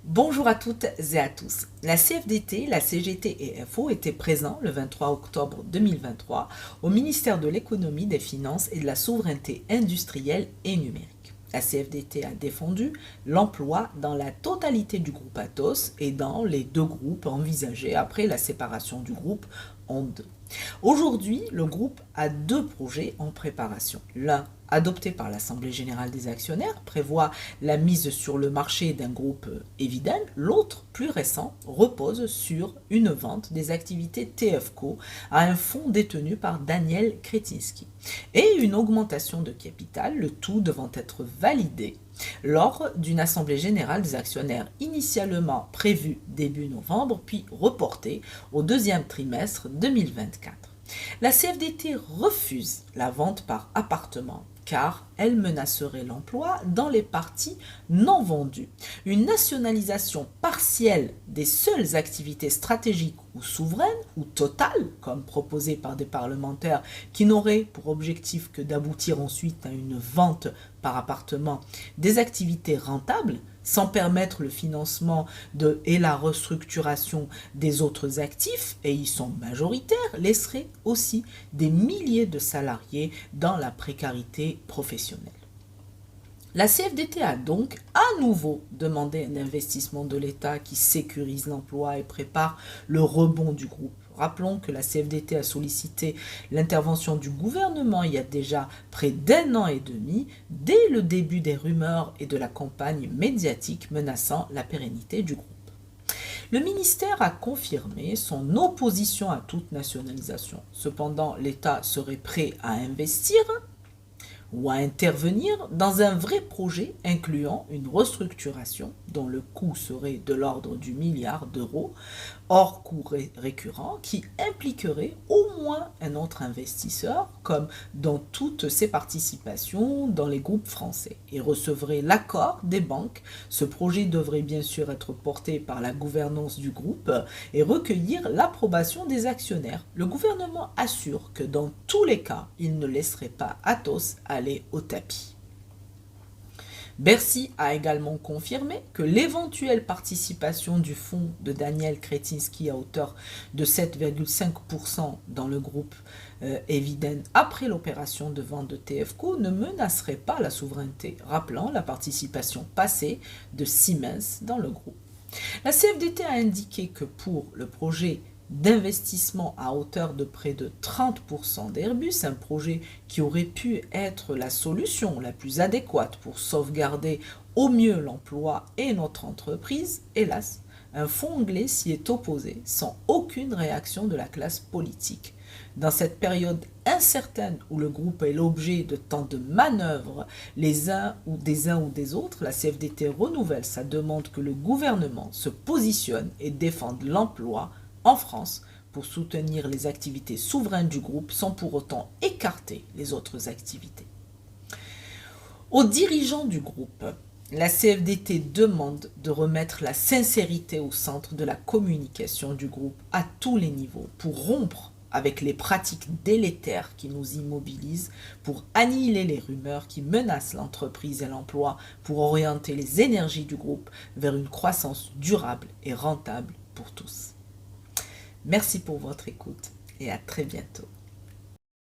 Bonjour à toutes et à tous. La CFDT, la CGT et FO étaient présents le 23 octobre 2023 au ministère de l'Économie, des Finances et de la Souveraineté industrielle et numérique. La CFDT a défendu l'emploi dans la totalité du groupe Atos et dans les deux groupes envisagés après la séparation du groupe en deux. Aujourd'hui, le groupe a deux projets en préparation. L'un, adopté par l'Assemblée générale des actionnaires, prévoit la mise sur le marché d'un groupe Eviden. L'autre, plus récent, repose sur une vente des activités TFCo à un fonds détenu par Daniel Kretinsky et une augmentation de capital, le tout devant être validé lors d'une assemblée générale des actionnaires initialement prévue début novembre, puis reportée au deuxième trimestre 2024. La CFDT refuse la vente par appartement car elle menacerait l'emploi dans les parties non vendues. Une nationalisation partielle des seules activités stratégiques ou souveraines ou totales, comme proposé par des parlementaires qui n'auraient pour objectif que d'aboutir ensuite à une vente par appartement des activités rentables, sans permettre le financement et la restructuration des autres actifs, et ils sont majoritaires, laisserait aussi des milliers de salariés dans la précarité professionnelle. La CFDT a donc à nouveau demandé un investissement de l'État qui sécurise l'emploi et prépare le rebond du groupe. Rappelons que la CFDT a sollicité l'intervention du gouvernement il y a déjà près d'un an et demi, dès le début des rumeurs et de la campagne médiatique menaçant la pérennité du groupe. Le ministère a confirmé son opposition à toute nationalisation. Cependant, l'État serait prêt à investir ou à intervenir dans un vrai projet incluant une restructuration dont le coût serait de l'ordre du milliard d'euros, hors coûts récurrents, qui impliquerait au moins un autre investisseur, comme dans toutes ses participations dans les groupes français, et recevrait l'accord des banques. Ce projet devrait bien sûr être porté par la gouvernance du groupe et recueillir l'approbation des actionnaires. Le gouvernement assure que dans tous les cas, il ne laisserait pas Atos aller au tapis. Bercy a également confirmé que l'éventuelle participation du fonds de Daniel Kretinsky à hauteur de 7,5% dans le groupe Eviden après l'opération de vente de TFCo ne menacerait pas la souveraineté, rappelant la participation passée de Siemens dans le groupe. La CFDT a indiqué que pour le projet d'investissement à hauteur de près de 30% d'Airbus, un projet qui aurait pu être la solution la plus adéquate pour sauvegarder au mieux l'emploi et notre entreprise. Hélas, un fonds anglais s'y est opposé sans aucune réaction de la classe politique. Dans cette période incertaine où le groupe est l'objet de tant de manœuvres, les uns ou des autres, la CFDT renouvelle sa demande que le gouvernement se positionne et défende l'emploi en France pour soutenir les activités souveraines du groupe sans pour autant écarter les autres activités. Aux dirigeants du groupe, la CFDT demande de remettre la sincérité au centre de la communication du groupe à tous les niveaux pour rompre avec les pratiques délétères qui nous immobilisent, pour annihiler les rumeurs qui menacent l'entreprise et l'emploi, pour orienter les énergies du groupe vers une croissance durable et rentable pour tous. Merci pour votre écoute et à très bientôt.